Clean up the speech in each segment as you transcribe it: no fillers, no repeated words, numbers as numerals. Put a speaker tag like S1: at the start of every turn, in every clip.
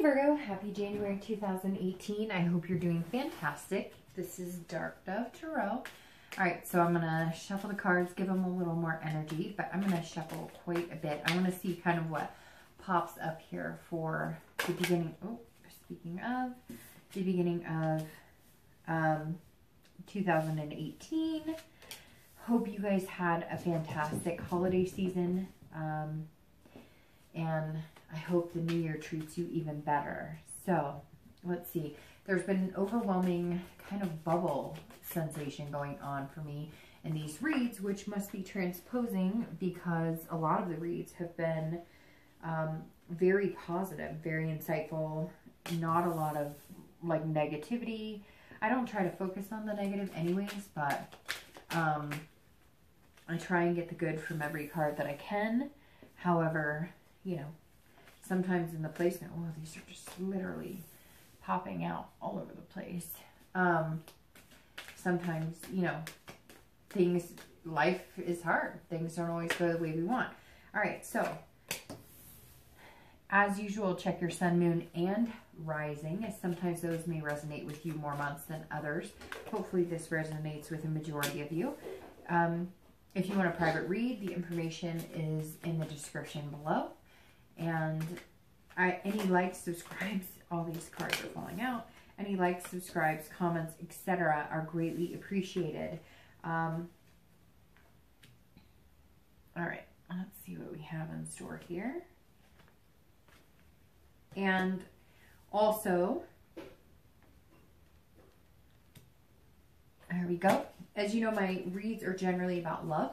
S1: Virgo, happy January 2018. I hope you're doing fantastic. This is Dark Dove Tarot. Alright, so I'm going to shuffle the cards, give them a little more energy, but I'm going to shuffle quite a bit. I want to see kind of what pops up here for the beginning. Oh, speaking of, the beginning of 2018. Hope you guys had a fantastic holiday season. And I hope the new year treats you even better. So, let's see. There's been an overwhelming kind of bubble sensation going on for me in these reads, which must be transposing because a lot of the reads have been very positive, very insightful, not a lot of like negativity. I don't try to focus on the negative anyways, but I try and get the good from every card that I can. However, you know, sometimes in the placement, oh, these are just literally popping out all over the place. Sometimes, you know, life is hard. Things don't always go the way we want. All right, so as usual, check your sun, moon, and rising, as sometimes those may resonate with you more months than others. Hopefully this resonates with a majority of you. If you want a private read, the information is in the description below. And any likes, subscribes, all these cards are falling out. Any likes, subscribes, comments, etc. are greatly appreciated. All right, let's see what we have in store here. And also, there we go. As you know, my reads are generally about love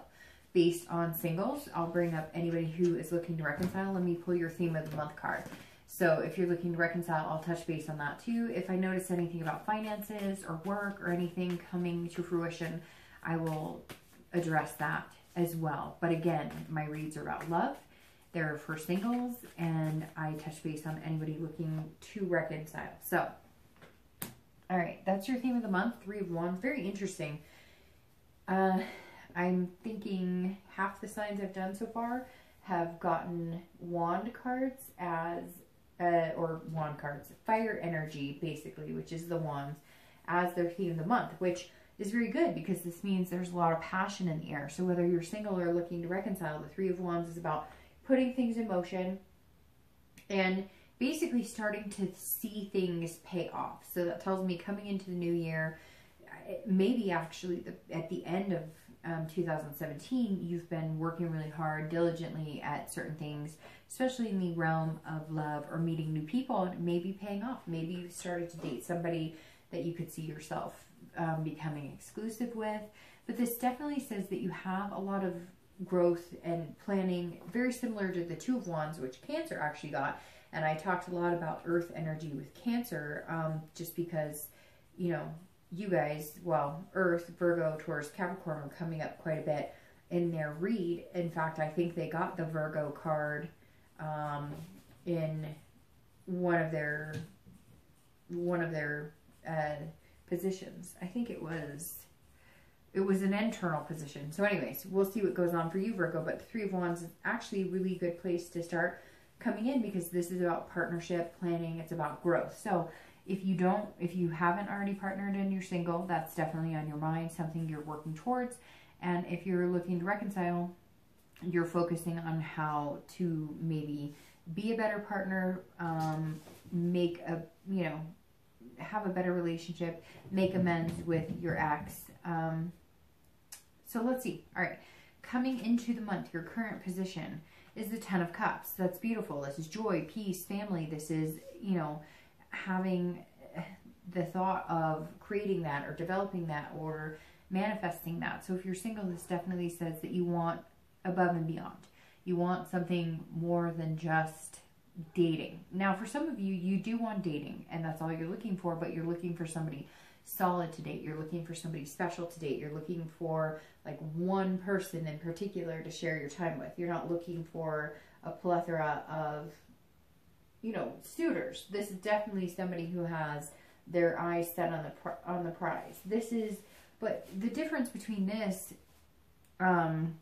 S1: based on singles. I'll bring up anybody who is looking to reconcile. Let me pull your theme of the month card. So if you're looking to reconcile, I'll touch base on that too. If I notice anything about finances or work or anything coming to fruition, I will address that as well. But again, my reads are about love. They're for singles, and I touch base on anybody looking to reconcile. So, all right, that's your theme of the month, Three of Wands. Very interesting. I'm thinking half the signs I've done so far have gotten wand cards as, fire energy, basically, which is the wands, as their theme of the month, which is very good because this means there's a lot of passion in the air. So whether you're single or looking to reconcile, the Three of Wands is about putting things in motion and basically starting to see things pay off. So that tells me coming into the new year, maybe actually at the end of 2017, you've been working really hard, diligently at certain things, especially in the realm of love or meeting new people, and maybe paying off. Maybe you've started to date somebody that you could see yourself becoming exclusive with. But this definitely says that you have a lot of growth and planning, very similar to the Two of Wands, which Cancer actually got. And I talked a lot about earth energy with Cancer, just because, you know, you guys, well, Earth, Virgo, Taurus, Capricorn are coming up quite a bit in their read. In fact, I think they got the Virgo card in one of their positions. I think it was an internal position. So anyways, we'll see what goes on for you, Virgo. But the Three of Wands is actually a really good place to start coming in because this is about partnership, planning. It's about growth. So if you haven't already partnered and you're single, that's definitely on your mind, something you're working towards. And if you're looking to reconcile, you're focusing on how to maybe be a better partner, have a better relationship, make amends with your ex. So let's see. All right. Coming into the month, your current position is the Ten of Cups. That's beautiful. This is joy, peace, family. This is, you know, having the thought of creating that or developing that or manifesting that. So if you're single, this definitely says that you want above and beyond. You want something more than just dating. Now, for some of you, you do want dating, and that's all you're looking for, but you're looking for somebody solid to date. You're looking for somebody special to date. You're looking for like one person in particular to share your time with. You're not looking for a plethora of, you know, suitors. This is definitely somebody who has their eyes set on the prize. But the difference between this and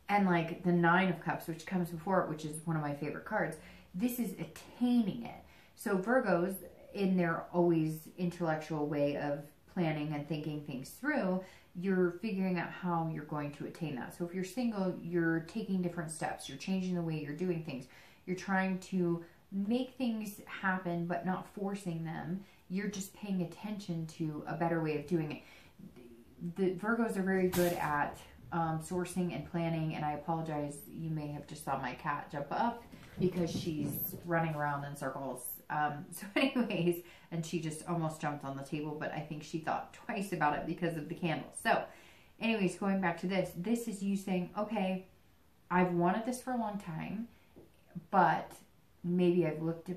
S1: like the Nine of Cups, which comes before it, which is one of my favorite cards, This is attaining it. So Virgos, in their always intellectual way of planning and thinking things through, you're figuring out how you're going to attain that. So if you're single, you're taking different steps. You're changing the way you're doing things. You're trying to make things happen, but not forcing them. You're just paying attention to a better way of doing it. The Virgos are very good at sourcing and planning, and I apologize, you may have just saw my cat jump up because she's running around in circles. So anyways, and she just almost jumped on the table, but I think she thought twice about it because of the candle. So anyways, going back to this is you saying, okay, I've wanted this for a long time, but maybe I've looked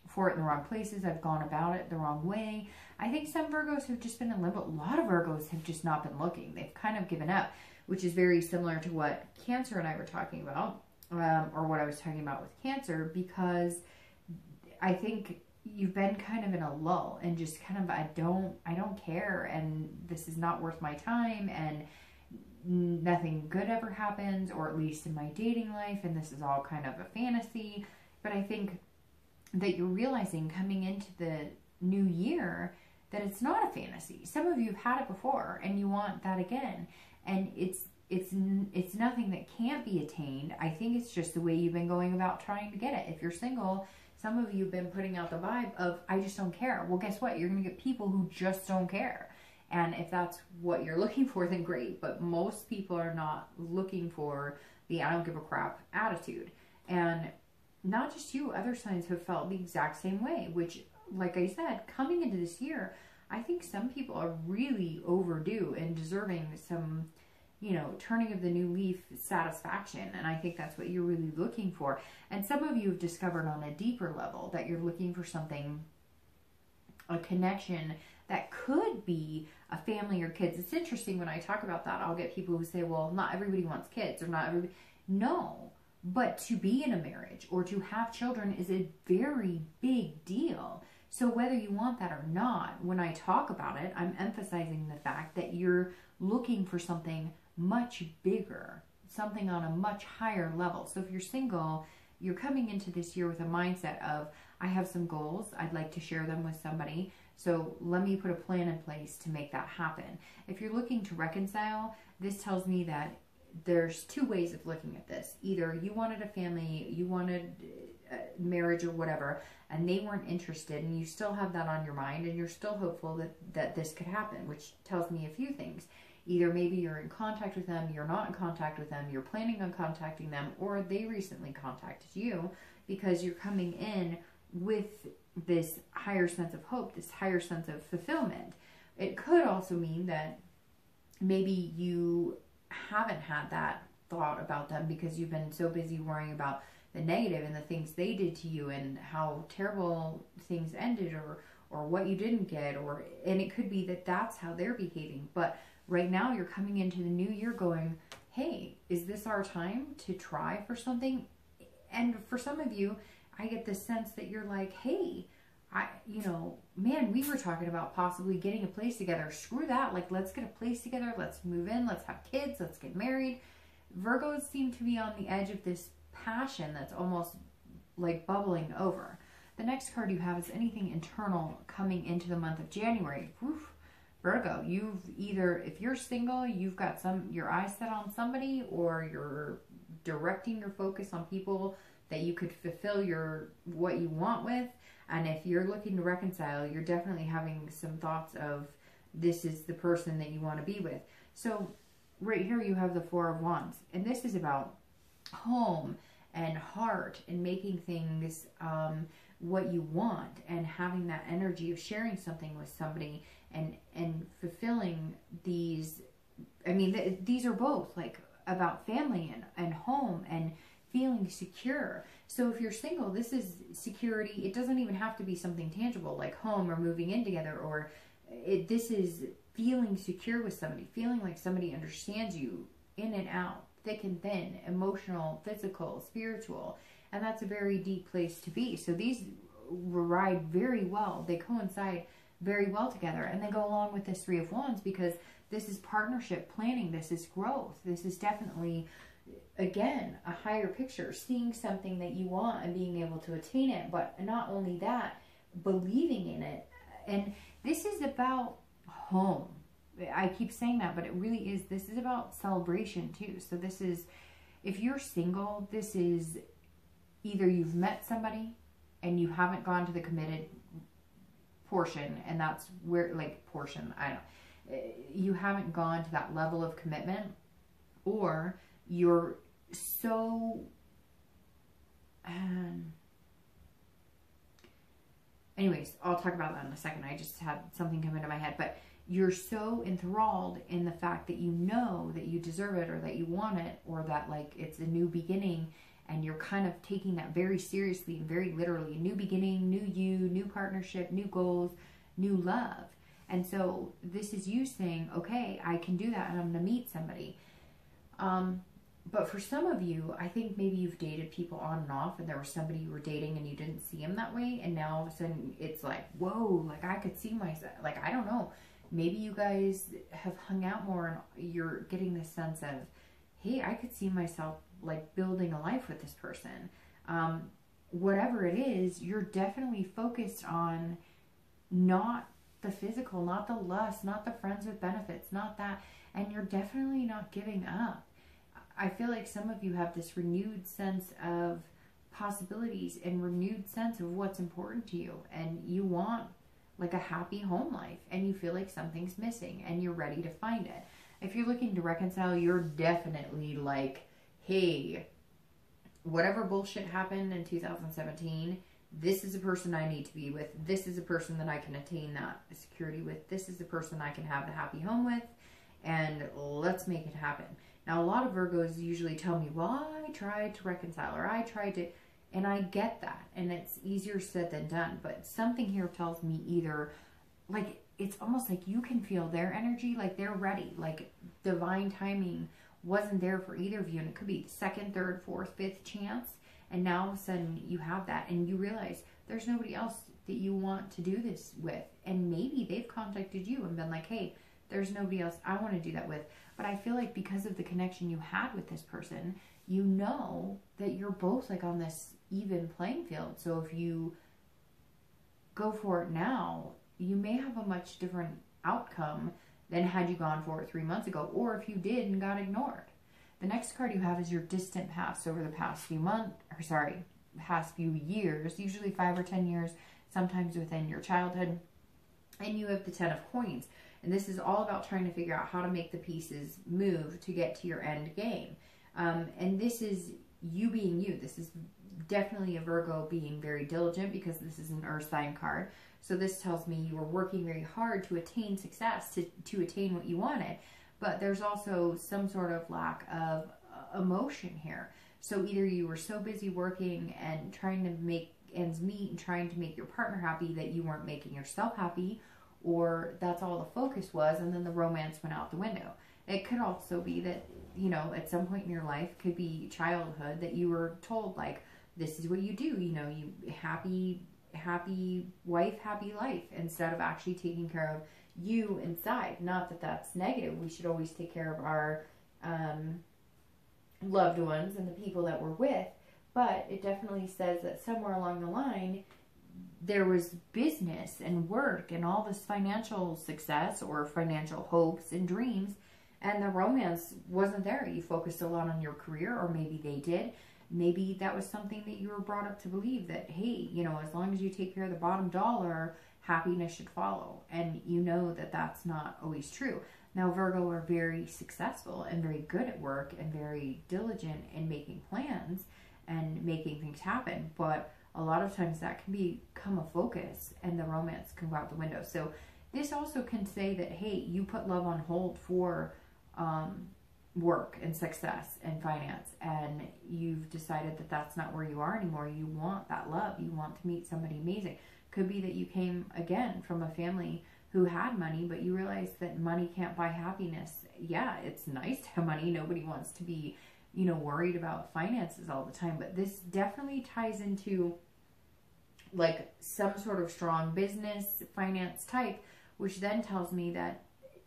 S1: for it in the wrong places. I've gone about it the wrong way. I think some Virgos have just been in limbo. A lot of Virgos have just not been looking. They've kind of given up, which is very similar to what Cancer and I were talking about, or what I was talking about with Cancer, because I think you've been kind of in a lull and just kind of, I don't care, and this is not worth my time, and nothing good ever happens, or at least in my dating life, and this is all kind of a fantasy. But I think that you're realizing coming into the new year that it's not a fantasy. Some of you have had it before and you want that again, and it's nothing that can't be attained. I think it's just the way you've been going about trying to get it. If you're single, some of you have been putting out the vibe of, I just don't care. Well, guess what? You're going to get people who just don't care. And if that's what you're looking for, then great. But most people are not looking for the I don't give a crap attitude. And not just you, other signs have felt the exact same way, which, like I said, coming into this year, I think some people are really overdue and deserving some, you know, turning of the new leaf satisfaction. And I think that's what you're really looking for. And some of you have discovered on a deeper level that you're looking for something, a connection that could be a family or kids. It's interesting when I talk about that, I'll get people who say, well, not everybody wants kids, or not everybody. No, but to be in a marriage or to have children is a very big deal. So whether you want that or not, when I talk about it, I'm emphasizing the fact that you're looking for something much bigger, something on a much higher level. So if you're single, you're coming into this year with a mindset of, I have some goals, I'd like to share them with somebody, so let me put a plan in place to make that happen. If you're looking to reconcile, this tells me that there's two ways of looking at this. Either you wanted a family, you wanted marriage or whatever, and they weren't interested, and you still have that on your mind, and you're still hopeful that this could happen, which tells me a few things. Either maybe you're in contact with them, you're not in contact with them, you're planning on contacting them, or they recently contacted you because you're coming in with this higher sense of hope, this higher sense of fulfillment. It could also mean that maybe you haven't had that thought about them because you've been so busy worrying about the negative and the things they did to you and how terrible things ended, or what you didn't get, and it could be that that's how they're behaving. But right now you're coming into the new year going, hey, is this our time to try for something? And for some of you, I get the sense that you're like, hey, man, we were talking about possibly getting a place together. Screw that. Like, let's get a place together. Let's move in. Let's have kids. Let's get married. Virgos seem to be on the edge of this passion that's almost like bubbling over. The next card you have is anything internal coming into the month of January. Oof. Virgo, you've either, if you're single, you've got your eyes set on somebody, or you're directing your focus on people that you could fulfill what you want with. And if you're looking to reconcile, you're definitely having some thoughts of, this is the person that you want to be with. So right here you have the Four of Wands, and this is about home and heart and making things what you want, and having that energy of sharing something with somebody and fulfilling these. I mean, these are both like about family and home and feeling secure. So if you're single, this is security. It doesn't even have to be something tangible like home or moving in together, or this is feeling secure with somebody, feeling like somebody understands you in and out, thick and thin, emotional, physical, spiritual. And that's a very deep place to be. So these ride very well. They coincide very well together, and they go along with this Three of Wands because this is partnership planning. This is growth. This is definitely again, a higher picture, seeing something that you want and being able to attain it, but not only that, believing in it. And this is about home. I keep saying that, but it really is. This is about celebration too. So this is, if you're single, this is either you've met somebody and you haven't gone to the committed portion, and that's where, like, portion, I don't know, you haven't gone to that level of commitment, or you're so anyways, I'll talk about that in a second. I just had something come into my head, but you're so enthralled in the fact that you know that you deserve it, or that you want it, or that, like, it's a new beginning, and you're kind of taking that very seriously and very literally. New beginning, new you, new partnership, new goals, new love. And so this is you saying, okay, I can do that, and I'm going to meet somebody. But for some of you, I think maybe you've dated people on and off, and there was somebody you were dating and you didn't see him that way, and now all of a sudden it's like, whoa, like, I could see myself, like, I don't know. Maybe you guys have hung out more and you're getting this sense of, hey, I could see myself, like, building a life with this person. Whatever it is, you're definitely focused on not the physical, not the lust, not the friends with benefits, not that. And you're definitely not giving up. I feel like some of you have this renewed sense of possibilities and renewed sense of what's important to you. And you want, like, a happy home life, and you feel like something's missing and you're ready to find it. If you're looking to reconcile, you're definitely like, hey, whatever bullshit happened in 2017, this is a person I need to be with. This is a person that I can attain that security with. This is the person I can have the happy home with, and let's make it happen. Now, a lot of Virgos usually tell me, well, I tried to reconcile, or I tried to, and I get that, and it's easier said than done, but something here tells me either, like, it's almost like you can feel their energy, like they're ready, like divine timing wasn't there for either of you, and it could be second, third, fourth, fifth chance, and now all of a sudden you have that, and you realize there's nobody else that you want to do this with, and maybe they've contacted you and been like, hey, there's nobody else I want to do that with. But I feel like because of the connection you had with this person, you know that you're both, like, on this even playing field. So if you go for it now, you may have a much different outcome than had you gone for it 3 months ago, or if you did and got ignored. The next card you have is your distant past over the past few past few years, usually 5 or 10 years, sometimes within your childhood. And you have the 10 of coins. And this is all about trying to figure out how to make the pieces move to get to your end game. And this is you being you. This is definitely a Virgo being very diligent, because this is an earth sign card. So this tells me you were working very hard to attain success, to attain what you wanted. But there's also some sort of lack of emotion here. So either you were so busy working and trying to make ends meet and trying to make your partner happy that you weren't making yourself happy, or that's all the focus was, and then the romance went out the window. It could also be that, you know, at some point in your life, could be childhood, that you were told, like, this is what you do, you know, you happy wife, happy life, instead of actually taking care of you inside. Not that that's negative. We should always take care of our loved ones and the people that we're with, but it definitely says that somewhere along the line, there was business and work and all this financial success or financial hopes and dreams, and the romance wasn't there. You focused a lot on your career, or maybe they did. Maybe that was something that you were brought up to believe, that, hey, you know, as long as you take care of the bottom dollar, happiness should follow. And you know that that's not always true. Now, Virgo are very successful and very good at work and very diligent in making plans and making things happen, but a lot of times that can become a focus and the romance can go out the window. So this also can say that, hey, you put love on hold for work and success and finance, and you've decided that that's not where you are anymore. You want that love. You want to meet somebody amazing. Could be that you came, again, from a family who had money, but you realized that money can't buy happiness. Yeah, it's nice to have money. Nobody wants to be, you know, worried about finances all the time, but this definitely ties into, like, some sort of strong business finance type, which then tells me that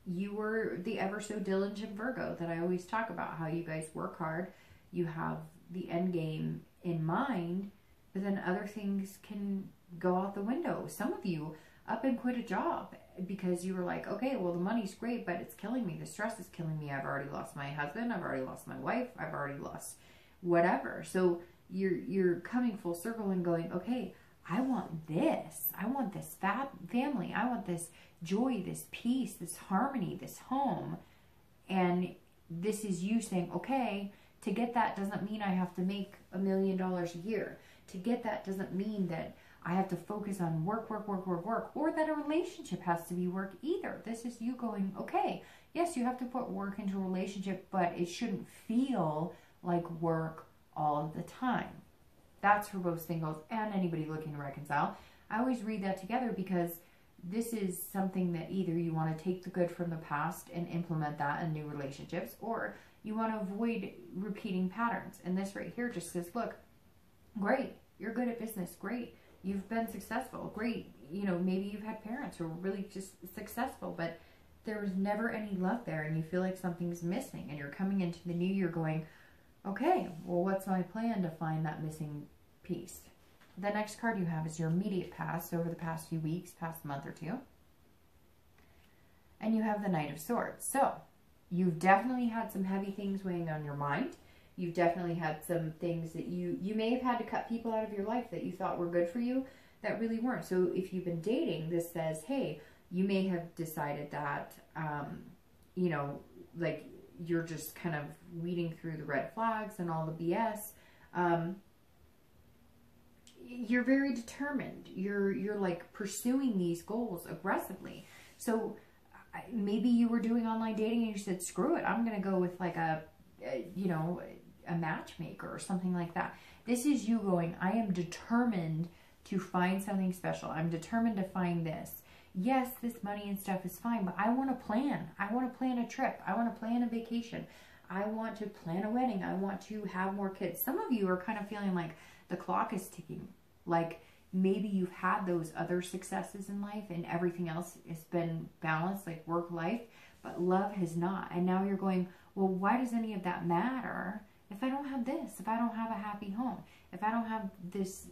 S1: you were the ever so diligent Virgo that I always talk about, how you guys work hard you have the end game in mind, but then other things can go out the window. Some of you up and quit a job because you were like, okay, well, the money's great, but it's killing me. The stress is killing me. I've already lost my husband. I've already lost my wife. I've already lost whatever. So you're coming full circle and going, okay, I want this. I want this family. I want this joy, this peace, this harmony, this home. And this is you saying, okay, to get that doesn't mean I have to make $1 million a year. To get that doesn't mean that I have to focus on work, or that a relationship has to be work either. This is you going, okay, yes, you have to put work into a relationship, but it shouldn't feel like work all of the time. That's for both singles and anybody looking to reconcile. I always read that together because this is something that either you want to take the good from the past and implement that in new relationships, or you want to avoid repeating patterns. And this right here just says, look, great, you're good at business, great. You've been successful, great. You know, maybe you've had parents who are really just successful, but there was never any love there and you feel like something's missing, and you're coming into the new year going, okay, well, what's my plan to find that missing piece? The next card you have is your immediate past, over the past few weeks, past month or two. And you have the Knight of Swords. So you've definitely had some heavy things weighing on your mind. You've definitely had some things that you may have had to cut people out of your life that you thought were good for you that really weren't. So if you've been dating, this says, hey, you may have decided that, you know, like you're just kind of weeding through the red flags and all the BS. You're very determined. You're like pursuing these goals aggressively. So maybe you were doing online dating and you said, screw it, I'm going to go with like a matchmaker or something like that. This is you going, I am determined to find something special. I'm determined to find this. Yes, this money and stuff is fine, but I want to plan. I want to plan a trip. I want to plan a vacation. I want to plan a wedding. I want to have more kids. Some of you are kind of feeling like the clock is ticking. Like maybe you've had those other successes in life and everything else has been balanced, like work life, but love has not. And now you're going, well, why does any of that matter if I don't have this, if I don't have a happy home, if I don't have this?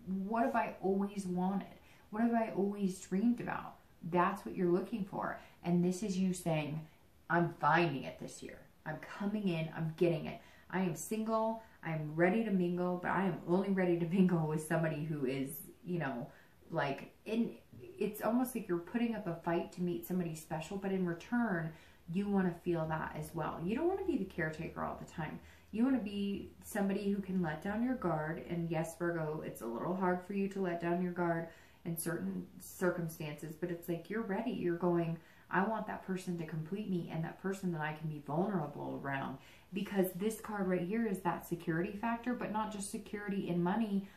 S1: What have I always wanted? What have I always dreamed about? That's what you're looking for. And this is you saying, I'm finding it this year. I'm coming in, I'm getting it. I am single, I'm ready to mingle, but I am only ready to mingle with somebody who is, you know, like, it's almost like you're putting up a fight to meet somebody special, but in return, you want to feel that as well. You don't want to be the caretaker all the time. You want to be somebody who can let down your guard. And yes, Virgo, it's a little hard for you to let down your guard in certain circumstances, but it's like you're ready. You're going, I want that person to complete me and that person that I can be vulnerable around. Because this card right here is that security factor, but not just security in money.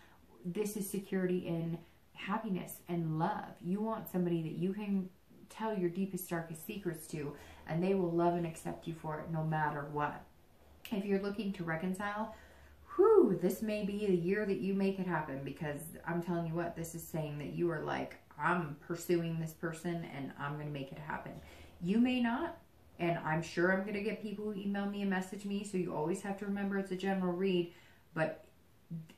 S1: This is security in happiness and love. You want somebody that you can tell your deepest, darkest secrets to, and they will love and accept you for it no matter what. If you're looking to reconcile, this may be the year that you make it happen, because I'm telling you what, this is saying that you are like, I'm pursuing this person and I'm going to make it happen. You may not, and I'm sure I'm going to get people who email me and message me, so you always have to remember it's a general read, but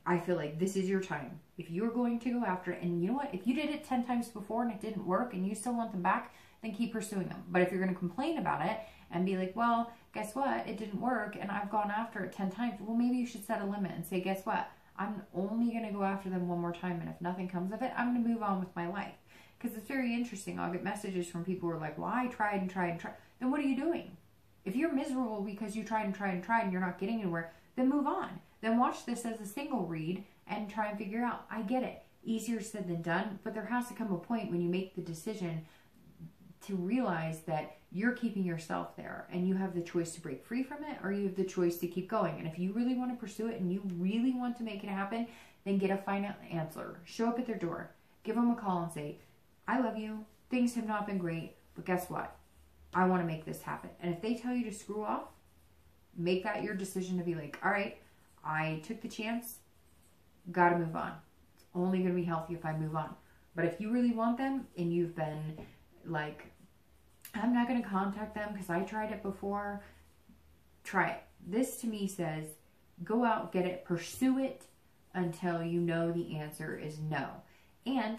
S1: I feel like this is your time. If you're going to go after it, and you know what, if you did it 10 times before and it didn't work and you still want them back, then keep pursuing them. But if you're going to complain about it and be like, well, guess what, it didn't work and I've gone after it 10 times, well, maybe you should set a limit and say, guess what, I'm only going to go after them one more time, and if nothing comes of it, I'm going to move on with my life. Because it's very interesting. I'll get messages from people who are like, well, I tried and tried and tried. Then what are you doing? If you're miserable because you tried and tried and tried and you're not getting anywhere, then move on. Then watch this as a single read and try and figure out, I get it. Easier said than done, but there has to come a point when you make the decision to realize that you're keeping yourself there and you have the choice to break free from it, or you have the choice to keep going. And if you really want to pursue it and you really want to make it happen, then get a final answer. Show up at their door. Give them a call and say, I love you. Things have not been great, but guess what? I want to make this happen. And if they tell you to screw off, make that your decision to be like, all right, I took the chance, got to move on. It's only going to be healthy if I move on. But if you really want them and you've been like, I'm not going to contact them because I tried it before, try it. This to me says Go out, get it, pursue it until you know the answer is no. And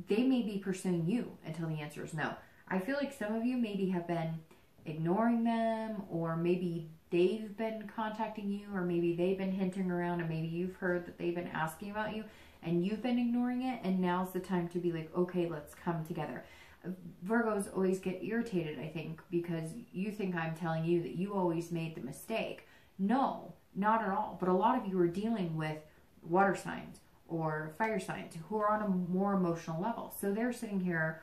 S1: they may be pursuing you until the answer is no. I feel like some of you maybe have been ignoring them, or maybe they've been contacting you, or maybe they've been hinting around, and maybe you've heard that they've been asking about you and you've been ignoring it, and now's the time to be like, okay, let's come together. Virgos always get irritated, I think, because you think I'm telling you that you always made the mistake. No, not at all. But a lot of you are dealing with water signs or fire signs who are on a more emotional level. So they're sitting here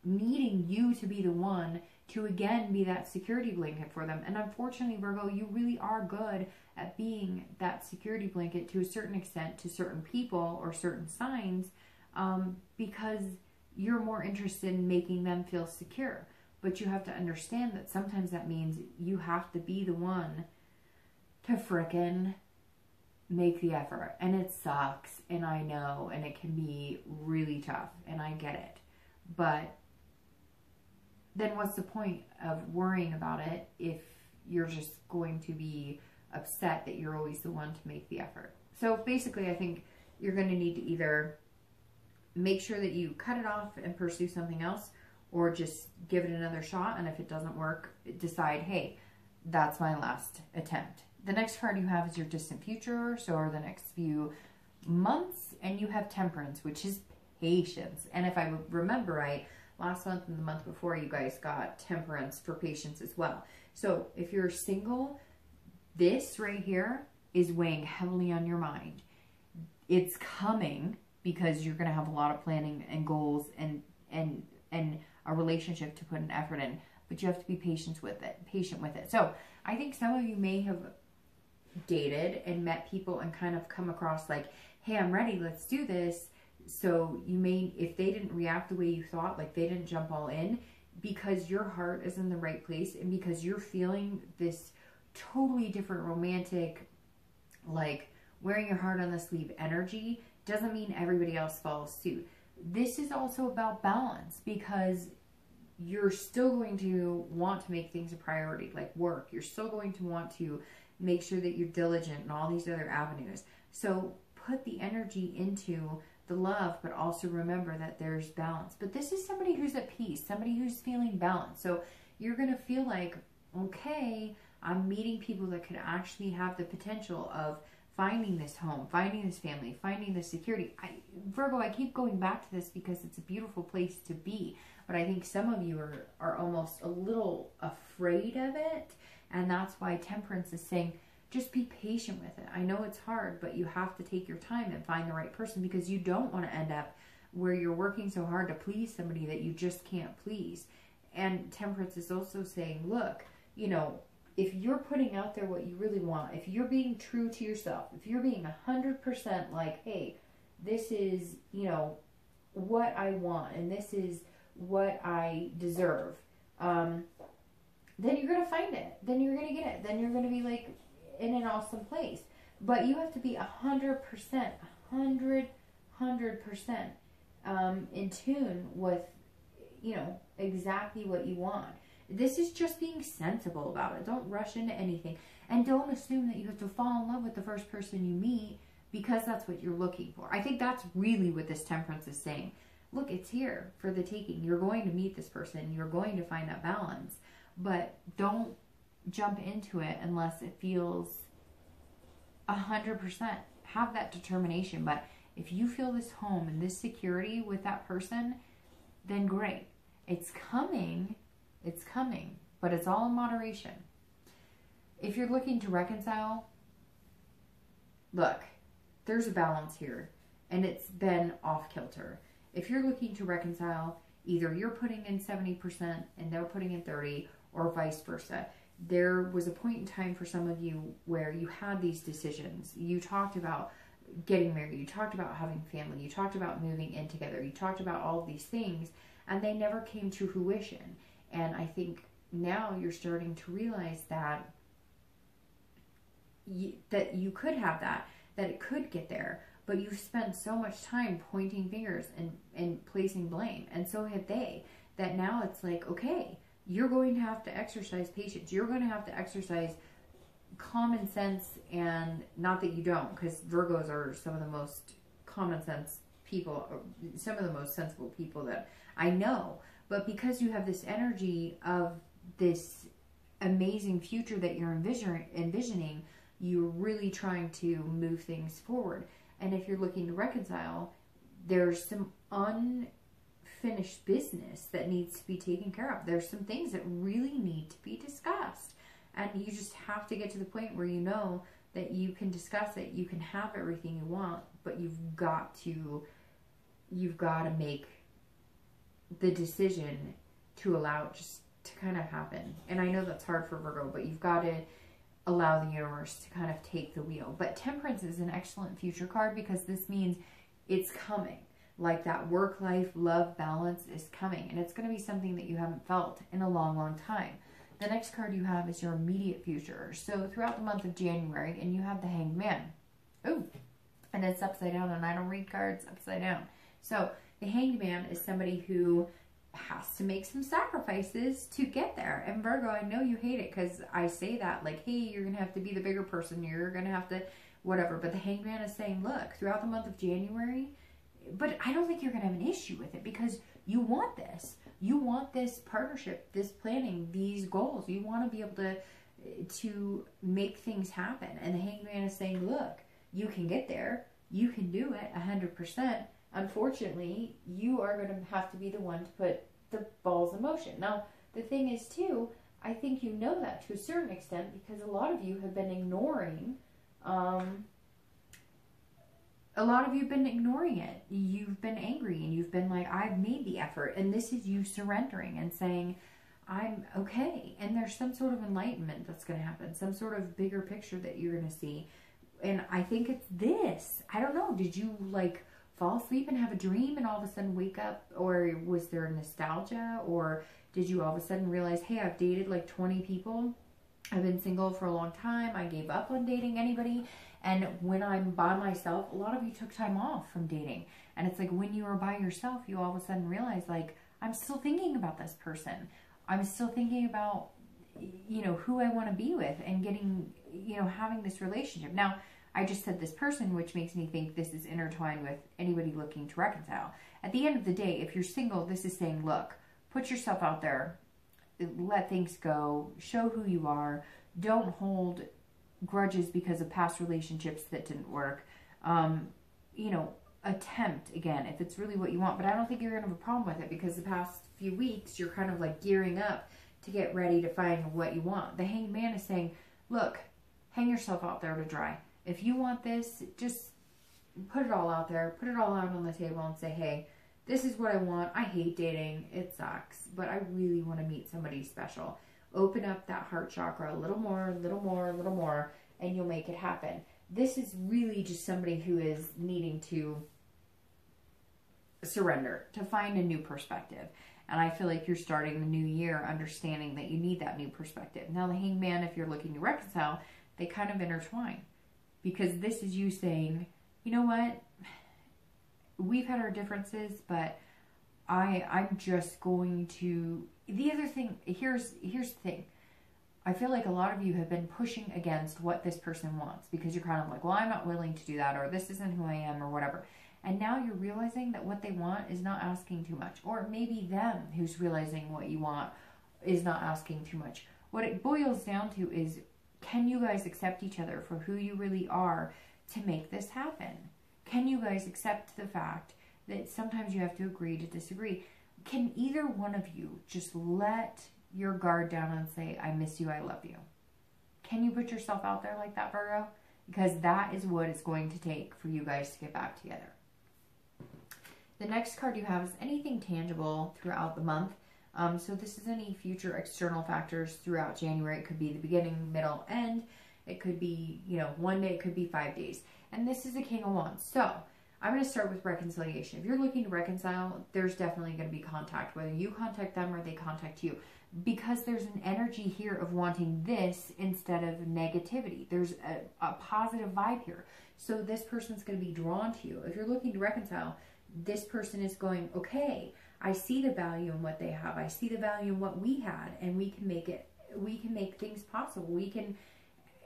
S1: needing you to be the one to again be that security blanket for them. And unfortunately, Virgo, you really are good at being that security blanket to a certain extent to certain people or certain signs, because you're more interested in making them feel secure. But you have to understand that sometimes that means you have to be the one to frickin' make the effort. And it sucks, and I know, and it can be really tough, and I get it. But then what's the point of worrying about it if you're just going to be upset that you're always the one to make the effort? So basically, I think you're going to need to either make sure that you cut it off and pursue something else, or just give it another shot, and if it doesn't work, decide, hey, that's my last attempt. The next card you have is your distant future, so over the next few months, and you have Temperance, which is patience. And if I remember right, last month and the month before, you guys got Temperance for patience as well. So if you're single, this right here is weighing heavily on your mind. It's coming because you're going to have a lot of planning and goals and a relationship to put an effort in, but you have to be patient with it. So I think some of you may have dated and met people and kind of come across like, hey, I'm ready, let's do this. So you may, if they didn't react the way you thought, like they didn't jump all in, because your heart is in the right place and because you're feeling this totally different romantic, like wearing your heart on the sleeve energy, doesn't mean everybody else follows suit. This is also about balance, because you're still going to want to make things a priority, like work. You're still going to want to make sure that you're diligent in all these other avenues. So put the energy into the love, but also remember that there's balance. But this is somebody who's at peace, somebody who's feeling balanced. So you're going to feel like, okay, I'm meeting people that could actually have the potential of finding this home, finding this family, finding this security. Virgo, I keep going back to this because it's a beautiful place to be. But I think some of you are almost a little afraid of it. And that's why Temperance is saying, just be patient with it. I know it's hard, but you have to take your time and find the right person, because you don't want to end up where you're working so hard to please somebody that you just can't please. And Temperance is also saying, look, you know, if you're putting out there what you really want, if you're being true to yourself, if you're being 100% like, hey, this is, you know, what I want and this is what I deserve, then you're going to find it. Then you're going to get it. Then you're going to be like in an awesome place. But you have to be 100%, 100% in tune with, you know, exactly what you want. This is just being sensible about it. Don't rush into anything. And don't assume that you have to fall in love with the first person you meet because that's what you're looking for. I think that's really what this Temperance is saying. Look, it's here for the taking. You're going to meet this person. You're going to find that balance. But don't jump into it unless it feels 100%. Have that determination. But if you feel this home and this security with that person, then great. It's coming. It's coming, but it's all in moderation. If you're looking to reconcile, look, there's a balance here, and it's been off kilter. If you're looking to reconcile, either you're putting in 70% and they're putting in 30%, or vice versa. There was a point in time for some of you where you had these decisions. You talked about getting married. You talked about having family. You talked about moving in together. You talked about all of these things, and they never came to fruition. And I think now you're starting to realize that you could have that it could get there, but you've spent so much time pointing fingers and placing blame, and so have they, that now it's like, okay, you're going to have to exercise patience. You're going to have to exercise, common sense, and not that you don't, because Virgos are some of the most common sense people, some of the most sensible people that I know. But because you have this energy of this amazing future that you're envisioning, you're really trying to move things forward. And if you're looking to reconcile, there's some unfinished business that needs to be taken care of. There's some things that really need to be discussed. And you just have to get to the point where you know that you can discuss it, you can have everything you want, but you've got to make the decision to allow it just to kind of happen. And I know that's hard for Virgo, but you've got to allow the universe to kind of take the wheel. But Temperance is an excellent future card because this means it's coming. Like that work-life, love balance is coming. And it's going to be something that you haven't felt in a long, long time. The next card you have is your immediate future. So throughout the month of January, and you have the Hanged Man. Ooh, and it's upside down, and I don't read cards upside down. So the Hanged Man is somebody who has to make some sacrifices to get there. And Virgo, I know you hate it because I say that, like, hey, you're going to have to be the bigger person. You're going to have to whatever. But the Hanged Man is saying, look, throughout the month of January, but I don't think you're going to have an issue with it because you want this. You want this partnership, this planning, these goals. You want to be able to make things happen. And the Hanged Man is saying, look, you can get there. You can do it 100%. Unfortunately, you are going to have to be the one to put the balls in motion. Now, the thing is, too, I think you know that to a certain extent because a lot of you have been ignoring it. You've been angry and you've been like, I've made the effort. And this is you surrendering and saying, I'm okay. And there's some sort of enlightenment that's going to happen. Some sort of bigger picture that you're going to see. And I think it's this. I don't know. Did you like fall asleep and have a dream and all of a sudden wake up? Or was there nostalgia? Or did you all of a sudden realize, hey, I've dated like 20 people. I've been single for a long time. I gave up on dating anybody. And when I'm by myself, a lot of you took time off from dating. And it's like when you are by yourself, you all of a sudden realize, like, I'm still thinking about this person. I'm still thinking about, you know, who I want to be with and getting, you know, having this relationship. Now, I just said this person, which makes me think this is intertwined with anybody looking to reconcile. At the end of the day, if you're single, this is saying, look, put yourself out there, let things go, show who you are, don't hold grudges because of past relationships that didn't work. You know, attempt again if it's really what you want. But I don't think you're gonna have a problem with it because the past few weeks you're kind of like gearing up to get ready to find what you want. The Hanged Man is saying, look, hang yourself out there to dry. If you want this, just put it all out there, put it all out on the table and say, hey, this is what I want. I hate dating, it sucks, but I really want to meet somebody special. Open up that heart chakra a little more, a little more, a little more, and you'll make it happen. This is really just somebody who is needing to surrender, to find a new perspective. And I feel like you're starting the new year understanding that you need that new perspective. Now, the Hanged Man, if you're looking to reconcile, they kind of intertwine. Because this is you saying, you know what? We've had our differences, but I'm just going to... The other thing, here's the thing. I feel like a lot of you have been pushing against what this person wants because you're kind of like, well, I'm not willing to do that, or this isn't who I am, or whatever. And now you're realizing that what they want is not asking too much. Or maybe them who's realizing what you want is not asking too much. What it boils down to is, can you guys accept each other for who you really are to make this happen? Can you guys accept the fact that sometimes you have to agree to disagree? Can either one of you just let your guard down and say, I miss you, I love you? Can you put yourself out there like that, Virgo? Because that is what it's going to take for you guys to get back together. The next card you have is anything tangible throughout the month. So this is any future external factors throughout January. It could be the beginning, middle, end. It could be, you know, one day. It could be 5 days. And this is a King of Wands. So I'm going to start with reconciliation. If you're looking to reconcile, there's definitely going to be contact, whether you contact them or they contact you. Because there's an energy here of wanting this instead of negativity. There's a positive vibe here. So this person's going to be drawn to you. If you're looking to reconcile, this person is going, okay, I see the value in what they have. I see the value in what we had, and we can make things possible. We can,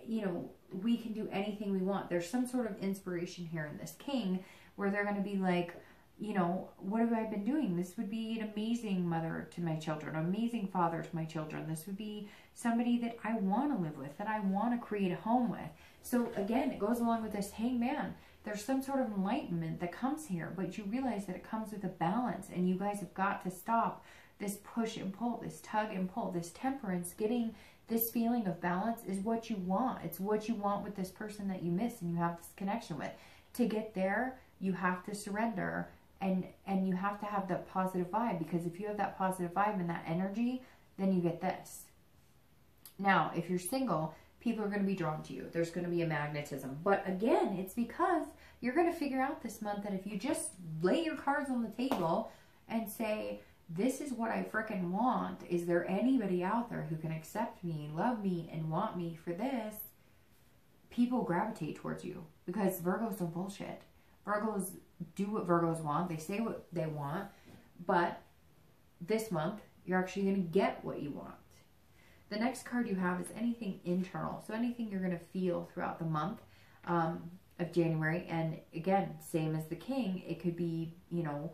S1: you know, we can do anything we want. There's some sort of inspiration here in this king where they're going to be like, you know, what have I been doing? This would be an amazing mother to my children, an amazing father to my children. This would be somebody that I want to live with, that I want to create a home with. So again, it goes along with this hangman. There's some sort of enlightenment that comes here, but you realize that it comes with a balance, and you guys have got to stop this push and pull, this tug and pull, this temperance. Getting this feeling of balance is what you want. It's what you want with this person that you miss and you have this connection with. To get there, you have to surrender. And you have to have that positive vibe, because if you have that positive vibe and that energy, then you get this. Now, if you're single, people are going to be drawn to you. There's going to be a magnetism. But again, it's because you're going to figure out this month that if you just lay your cards on the table and say, this is what I frickin' want. Is there anybody out there who can accept me, love me, and want me for this? People gravitate towards you, because Virgos don't bullshit. Virgos do what Virgos want. They say what they want. But this month, you're actually going to get what you want. The next card you have is anything internal. So anything you're going to feel throughout the month of January. And again, same as the king. It could be, you know,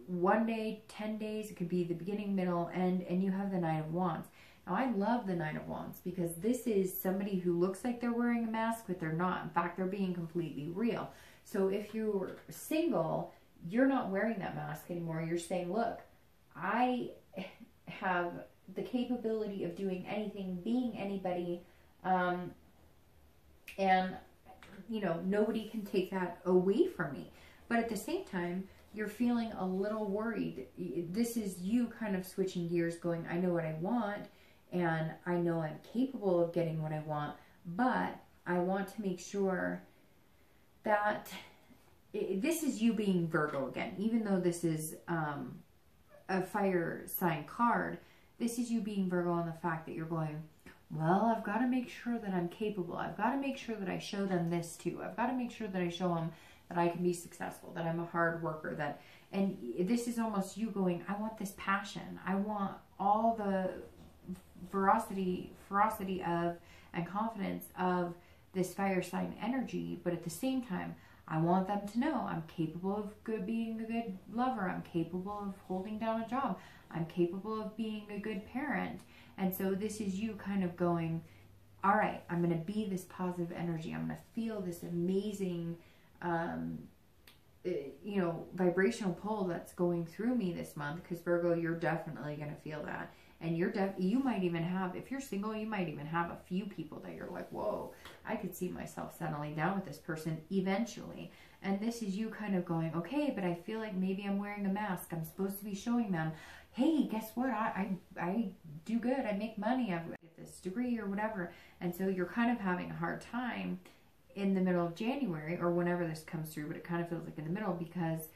S1: 1 day, 10 days. It could be the beginning, middle, end. And you have the Nine of Wands. Now, I love the Nine of Wands because this is somebody who looks like they're wearing a mask, but they're not. In fact, they're being completely real. So if you're single, you're not wearing that mask anymore. You're saying, look, I have the capability of doing anything, being anybody, and, you know, nobody can take that away from me. But at the same time, you're feeling a little worried. This is you kind of switching gears, going, I know what I want, and I know I'm capable of getting what I want, but I want to make sure that this is you being Virgo again. Even though this is a fire sign card, this is you being Virgo on the fact that you're going, well, I've got to make sure that I'm capable. I've got to make sure that I show them this too. I've got to make sure that I show them that I can be successful, that I'm a hard worker. And this is almost you going, I want this passion. I want all the ferocity of and confidence of this fire sign energy, but at the same time, I want them to know I'm capable of being a good lover. I'm capable of holding down a job. I'm capable of being a good parent. And so this is you kind of going, all right, I'm going to be this positive energy. I'm going to feel this amazing, you know, vibrational pull that's going through me this month. Because Virgo, you're definitely going to feel that. And you might even have, if you're single, you might even have a few people that you're like, whoa, I could see myself settling down with this person eventually. And this is you kind of going, okay, but I feel like maybe I'm wearing a mask. I'm supposed to be showing them, hey, guess what? I do good. I make money. I get this degree or whatever. And so you're kind of having a hard time in the middle of January or whenever this comes through, but it kind of feels like in the middle because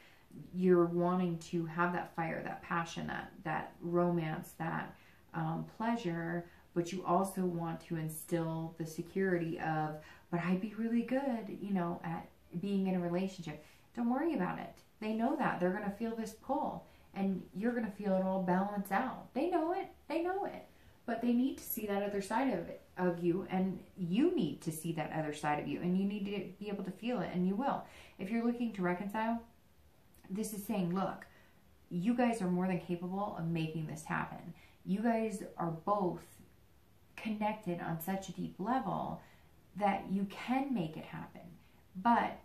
S1: you're wanting to have that fire, that passion, that romance, that pleasure, but you also want to instill the security of, but I'd be really good, you know, at being in a relationship. Don't worry about it. They know that. They're going to feel this pull, and you're going to feel it all balance out. They know it. They know it. But they need to see that other side of you, and you need to see that other side of you, and you need to be able to feel it, and you will. If you're looking to reconcile, this is saying, look, you guys are more than capable of making this happen. You guys are both connected on such a deep level that you can make it happen. But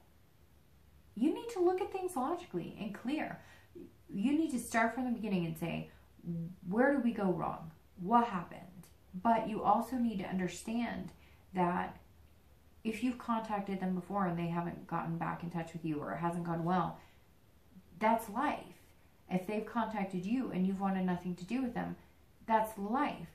S1: you need to look at things logically and clear. You need to start from the beginning and say, where did we go wrong? What happened? But you also need to understand that if you've contacted them before and they haven't gotten back in touch with you or it hasn't gone well, that's life. If they've contacted you and you've wanted nothing to do with them, that's life.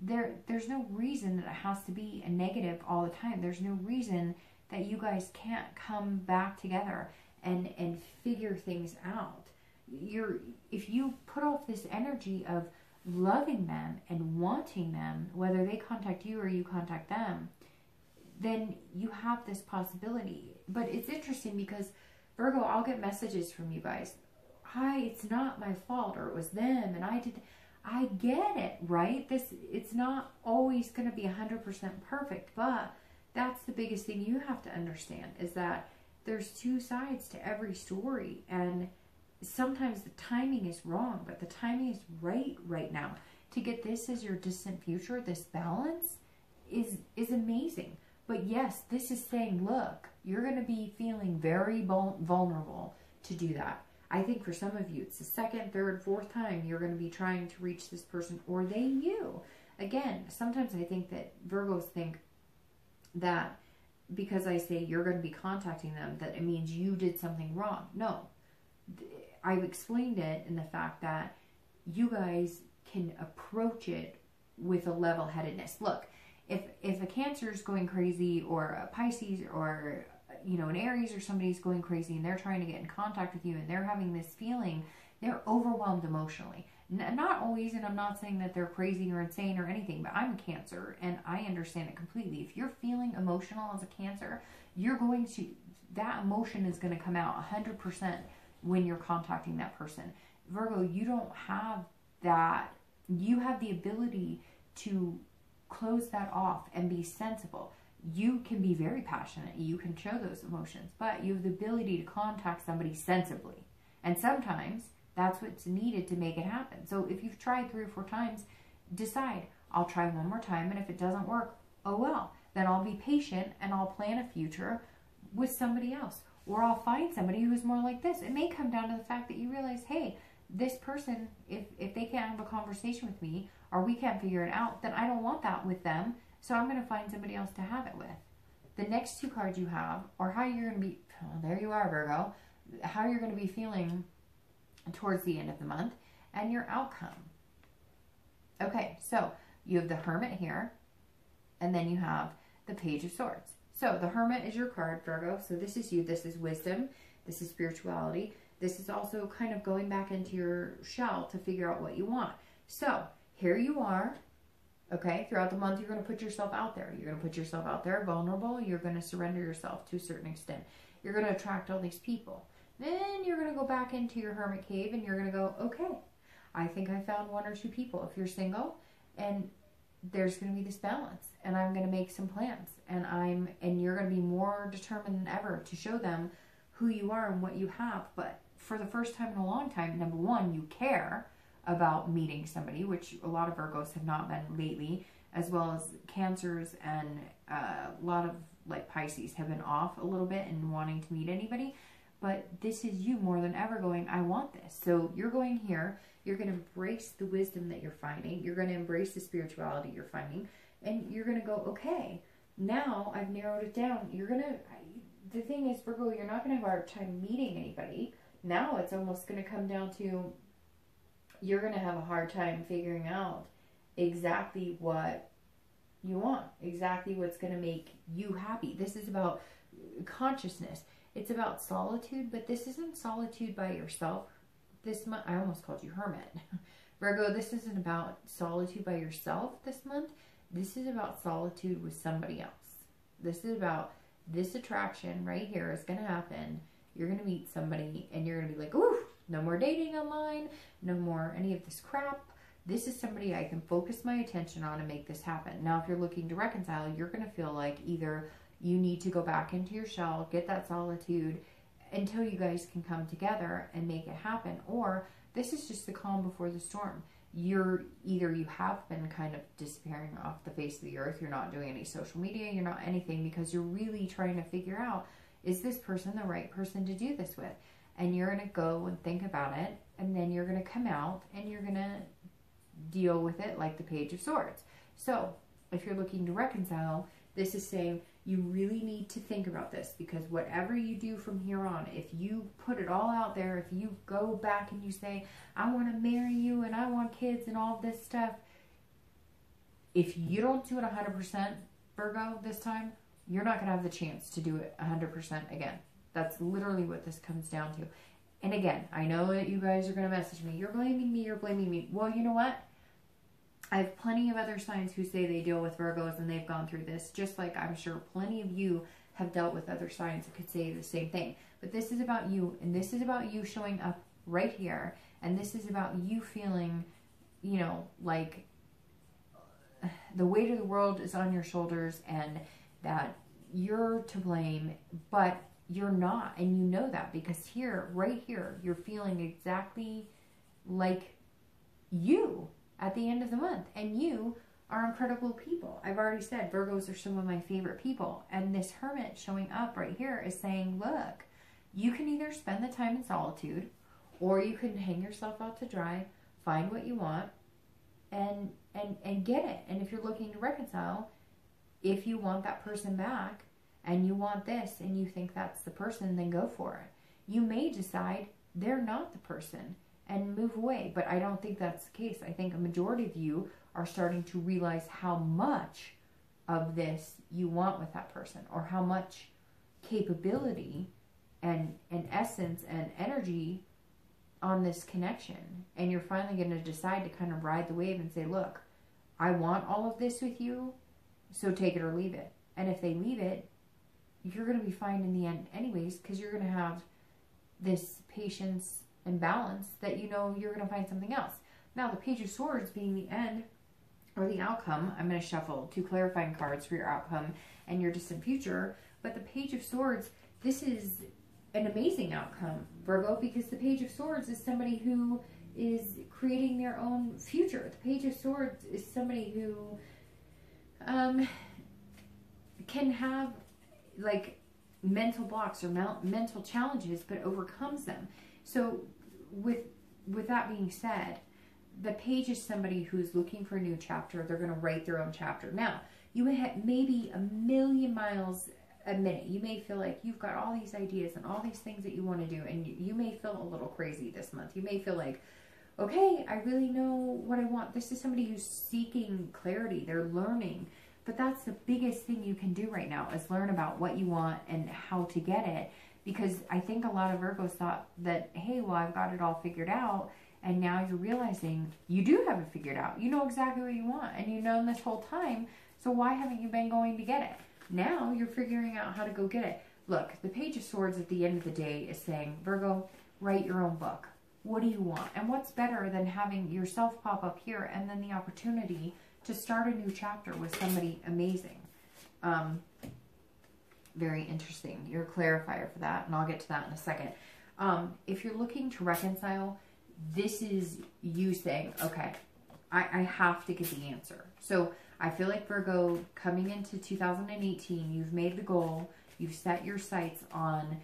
S1: There's no reason that it has to be a negative all the time. There's no reason that you guys can't come back together and figure things out. If you put off this energy of loving them and wanting them, whether they contact you or you contact them, then you have this possibility. But it's interesting because Virgo, I'll get messages from you guys. Hi, it's not my fault, or it was them, and I get it, right? It's not always going to be 100% perfect, but that's the biggest thing you have to understand, is that there's two sides to every story. And sometimes the timing is wrong, but the timing is right now. To get this as your distant future, this balance is amazing. But yes, this is saying, look, you're going to be feeling very vulnerable to do that. I think for some of you, it's the second, third, fourth time you're going to be trying to reach this person, or they you. Again, sometimes I think that Virgos think that because I say you're going to be contacting them, that it means you did something wrong. No. I've explained it in the fact that you guys can approach it with a level-headedness. Look, if a Cancer is going crazy, or a Pisces, or an Aries or somebody's going crazy, and they're trying to get in contact with you, and they're having this feeling, they're overwhelmed emotionally. Not always, and I'm not saying that they're crazy or insane or anything, but I'm a Cancer, and I understand it completely. If you're feeling emotional as a Cancer, that emotion is going to come out 100% when you're contacting that person. Virgo, you don't have that. You have the ability to close that off and be sensible. You can be very passionate. You can show those emotions, but you have the ability to contact somebody sensibly. And sometimes that's what's needed to make it happen. So if you've tried 3 or 4 times, decide, I'll try one more time. And if it doesn't work, oh well, then I'll be patient and I'll plan a future with somebody else. Or I'll find somebody who's more like this. It may come down to the fact that you realize, hey, this person, if they can't have a conversation with me, or we can't figure it out, then I don't want that with them. So I'm going to find somebody else to have it with. The next 2 cards you have are how you're going to be, there you are, Virgo, how you're going to be feeling towards the end of the month, and your outcome. Okay, so you have the Hermit here, and then you have the Page of Swords. So the Hermit is your card, Virgo. So this is you. This is wisdom. This is spirituality. This is also kind of going back into your shell to figure out what you want. So here you are. Okay, throughout the month, you're going to put yourself out there. You're going to put yourself out there vulnerable. You're going to surrender yourself to a certain extent. You're going to attract all these people. Then you're going to go back into your hermit cave and you're going to go, okay, I think I found 1 or 2 people. If you're single, and there's going to be this balance, and I'm going to make some plans, and you're going to be more determined than ever to show them who you are and what you have. But for the first time in a long time, number 1, you care about meeting somebody, which a lot of Virgos have not been lately, as well as Cancers, and a lot of like Pisces have been off a little bit and wanting to meet anybody. But this is you more than ever going, I want this. So you're going here. You're going to embrace the wisdom that you're finding. You're going to embrace the spirituality you're finding. And you're going to go, okay, now I've narrowed it down. The thing is, Virgo, you're not going to have a hard time meeting anybody. Now it's almost going to come down to, you're going to have a hard time figuring out exactly what you want. Exactly what's going to make you happy. This is about consciousness. It's about solitude, but this isn't solitude by yourself. This month, I almost called you Hermit. Virgo, this isn't about solitude by yourself this month. This is about solitude with somebody else. This is about this attraction right here is going to happen. You're going to meet somebody and you're going to be like, ooh, no more dating online. No more any of this crap. This is somebody I can focus my attention on and make this happen. Now, if you're looking to reconcile, you're going to feel like either you need to go back into your shell, get that solitude until you guys can come together and make it happen. Or this is just the calm before the storm. You have been kind of disappearing off the face of the earth. You're not doing any social media. You're not anything because you're really trying to figure out, is this person the right person to do this with? And you're going to go and think about it. And then you're going to come out and you're going to deal with it like the Page of Swords. So if you're looking to reconcile, this is saying you really need to think about this, because whatever you do from here on, if you put it all out there, if you go back and you say, I want to marry you and I want kids and all this stuff, if you don't do it 100%, Virgo, this time, you're not going to have the chance to do it 100% again. That's literally what this comes down to. And again, I know that you guys are going to message me. You're blaming me. You're blaming me. Well, you know what? I have plenty of other signs who say they deal with Virgos and they've gone through this, just like I'm sure plenty of you have dealt with other signs that could say the same thing. But this is about you, and this is about you showing up right here, and this is about you feeling, like the weight of the world is on your shoulders, and that you're to blame, but you're not. And you know that because here, right here, you're feeling exactly like you at the end of the month. And you are incredible people. I've already said Virgos are some of my favorite people. And this Hermit showing up right here is saying, look, you can either spend the time in solitude, or you can hang yourself out to dry, find what you want, and get it. And if you're looking to reconcile, if you want that person back and you want this and you think that's the person, then go for it. You may decide they're not the person and move away, but I don't think that's the case. I think a majority of you are starting to realize how much of this you want with that person, or how much capability and essence and energy on this connection. And you're finally going to decide to kind of ride the wave and say, look, I want all of this with you, so take it or leave it. And if they leave it, you're going to be fine in the end anyways, because you're going to have this patience and balance that you know you're going to find something else. Now, the Page of Swords being the end or the outcome, I'm going to shuffle 2 clarifying cards for your outcome and your distant future. But the Page of Swords, this is an amazing outcome, Virgo, because the Page of Swords is somebody who is creating their own future. The Page of Swords is somebody who can have like mental blocks or mental challenges, but overcomes them. So with that being said, the Page is somebody who's looking for a new chapter. They're going to write their own chapter. Now, you have maybe a million miles a minute. You may feel like you've got all these ideas and all these things that you want to do, and you may feel a little crazy this month. You may feel like, okay, I really know what I want. This is somebody who's seeking clarity. They're learning. But that's the biggest thing you can do right now, is learn about what you want and how to get it. Because I think a lot of Virgos thought that, hey, well, I've got it all figured out. And now you're realizing you do have it figured out. You know exactly what you want. And you've known this whole time. So why haven't you been going to get it? Now you're figuring out how to go get it. Look, the Page of Swords at the end of the day is saying, Virgo, write your own book. What do you want? And what's better than having yourself pop up here and then the opportunity to start a new chapter with somebody amazing? Very interesting. You're a clarifier for that, and I'll get to that in a second. If you're looking to reconcile, this is you saying, okay, I have to get the answer. So I feel like Virgo, coming into 2018, you've made the goal, you've set your sights on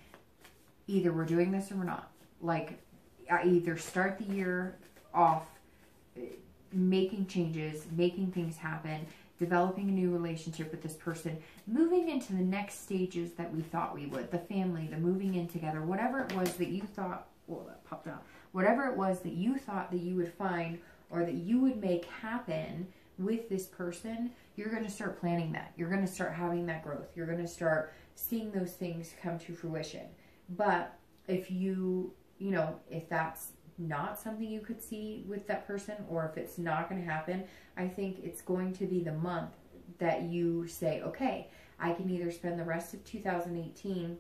S1: either we're doing this or we're not. Like, either start the year off making changes, making things happen, developing a new relationship with this person, moving into the next stages that we thought we would, the family, the moving in together, whatever it was that you thought, well, that popped out, whatever it was that you thought that you would find or that you would make happen with this person, you're going to start planning that. You're going to start having that growth. You're going to start seeing those things come to fruition. But if if that's not something you could see with that person, or if it's not going to happen, I think it's going to be the month that you say, okay, I can either spend the rest of 2018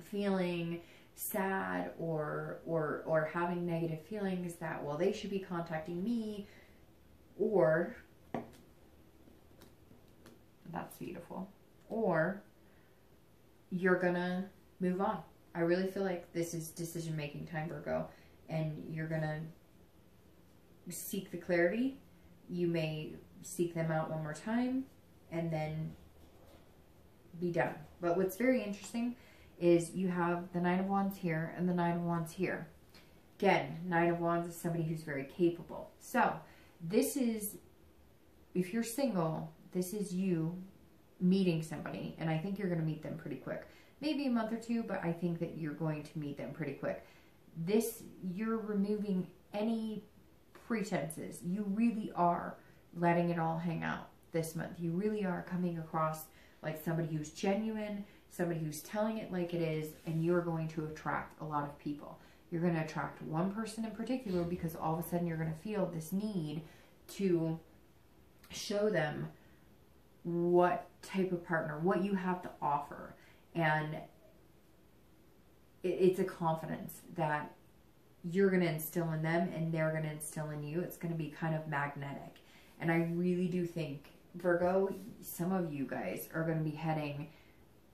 S1: feeling sad or having negative feelings that, well, they should be contacting me, or that's beautiful, or you're gonna move on. I really feel like this is decision-making time, Virgo, and you're gonna seek the clarity. You may seek them out one more time and then be done. But what's very interesting is you have the Nine of Wands here and the Nine of Wands here. Again, Nine of Wands is somebody who's very capable. So this is, if you're single, this is you meeting somebody, and I think you're going to meet them pretty quick. Maybe a month or two, but I think that you're going to meet them pretty quick. This, you're removing any pretenses. You really are letting it all hang out this month. You really are coming across like somebody who's genuine, somebody who's telling it like it is, and you're going to attract a lot of people. You're going to attract one person in particular because all of a sudden you're going to feel this need to show them what type of partner, what you have to offer. And it's a confidence that you're going to instill in them and they're going to instill in you. It's going to be kind of magnetic. And I really do think Virgo, some of you guys are going to be heading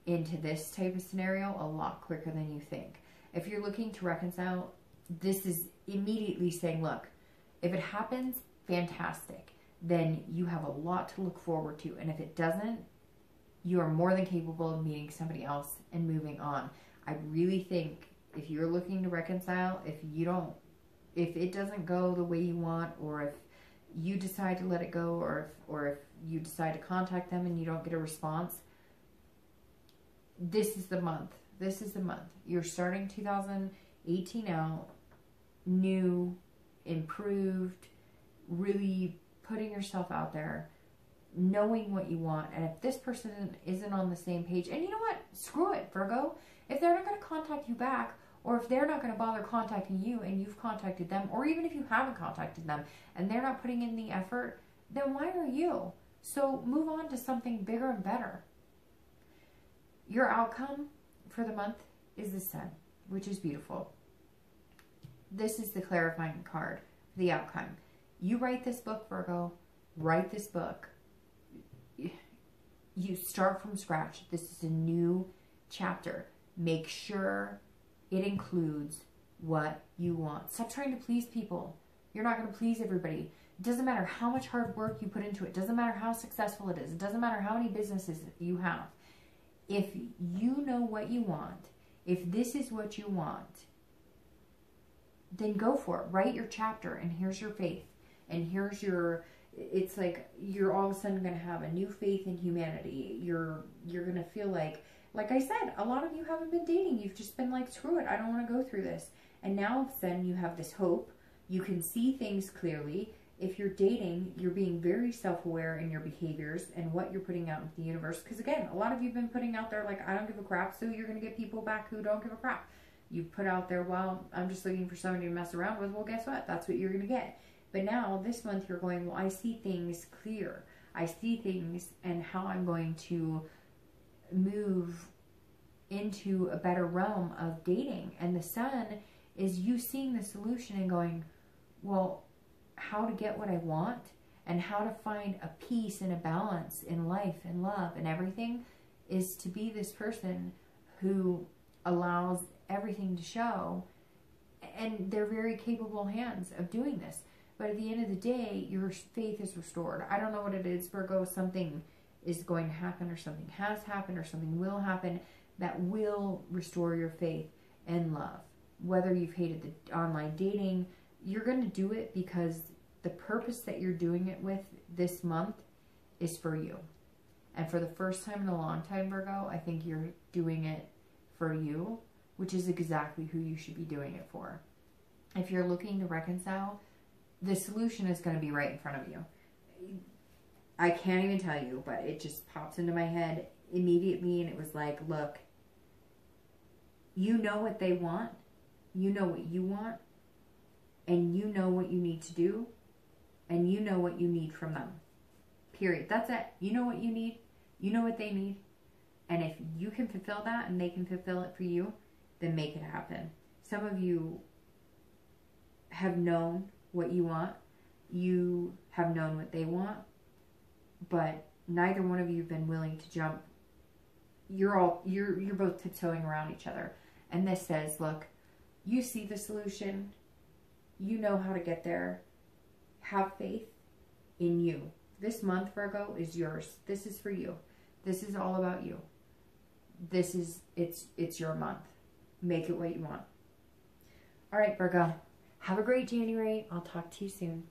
S1: into this type of scenario a lot quicker than you think. If you're looking to reconcile, this is immediately saying, look, if it happens, fantastic. Then you have a lot to look forward to. And if it doesn't, you are more than capable of meeting somebody else and moving on. I really think if you're looking to reconcile, if it doesn't go the way you want, or if you decide to let it go, or if you decide to contact them and you don't get a response, this is the month. This is the month. You're starting 2018 out new, improved, really putting yourself out there, knowing what you want. And if this person isn't on the same page, and you know what? Screw it, Virgo. If they're not going to contact you back, or if they're not going to bother contacting you and you've contacted them, or even if you haven't contacted them and they're not putting in the effort, then why are you? So move on to something bigger and better. Your outcome for the month is the Sun, which is beautiful. This is the clarifying card, the outcome. You write this book, Virgo. Write this book. You start from scratch. This is a new chapter. Make sure it includes what you want. Stop trying to please people. You're not going to please everybody. It doesn't matter how much hard work you put into it. It doesn't matter how successful it is. It doesn't matter how many businesses you have. If you know what you want, if this is what you want, then go for it. Write your chapter, and here's your faith. And here's your, it's like you're all of a sudden going to have a new faith in humanity. You're going to feel like I said, a lot of you haven't been dating. You've just been like, screw it, I don't want to go through this. And now all of a sudden you have this hope. You can see things clearly. If you're dating, you're being very self-aware in your behaviors and what you're putting out into the universe. Because again, a lot of you've been putting out there like, I don't give a crap. So you're going to get people back who don't give a crap. You put out there, well, I'm just looking for somebody to mess around with. Well, guess what? That's what you're going to get. But now this month you're going, well, I see things clear. I see things and how I'm going to move into a better realm of dating. And the Sun is you seeing the solution and going, well, how to get what I want and how to find a peace and a balance in life and love and everything is to be this person who allows everything to show. And they're very capable hands of doing this. But at the end of the day, your faith is restored. I don't know what it is, Virgo. Something is going to happen, or something has happened, or something will happen that will restore your faith and love. Whether you've hated the online dating, you're going to do it because the purpose that you're doing it with this month is for you. And for the first time in a long time, Virgo, I think you're doing it for you, which is exactly who you should be doing it for. If you're looking to reconcile, the solution is going to be right in front of you. I can't even tell you, but it just pops into my head immediately, and it was like, look, you know what they want, you know what you want, and you know what you need to do, and you know what you need from them. Period. That's it. You know what you need, you know what they need, and if you can fulfill that and they can fulfill it for you, then make it happen. Some of you have known what you want, you have known what they want, but neither one of you have been willing to jump. You're both tiptoeing around each other. And this says, look, you see the solution, you know how to get there, have faith in you. This month, Virgo, is yours. This is for you. This is all about you. This is, it's your month. Make it what you want. All right, Virgo. Have a great January. I'll talk to you soon.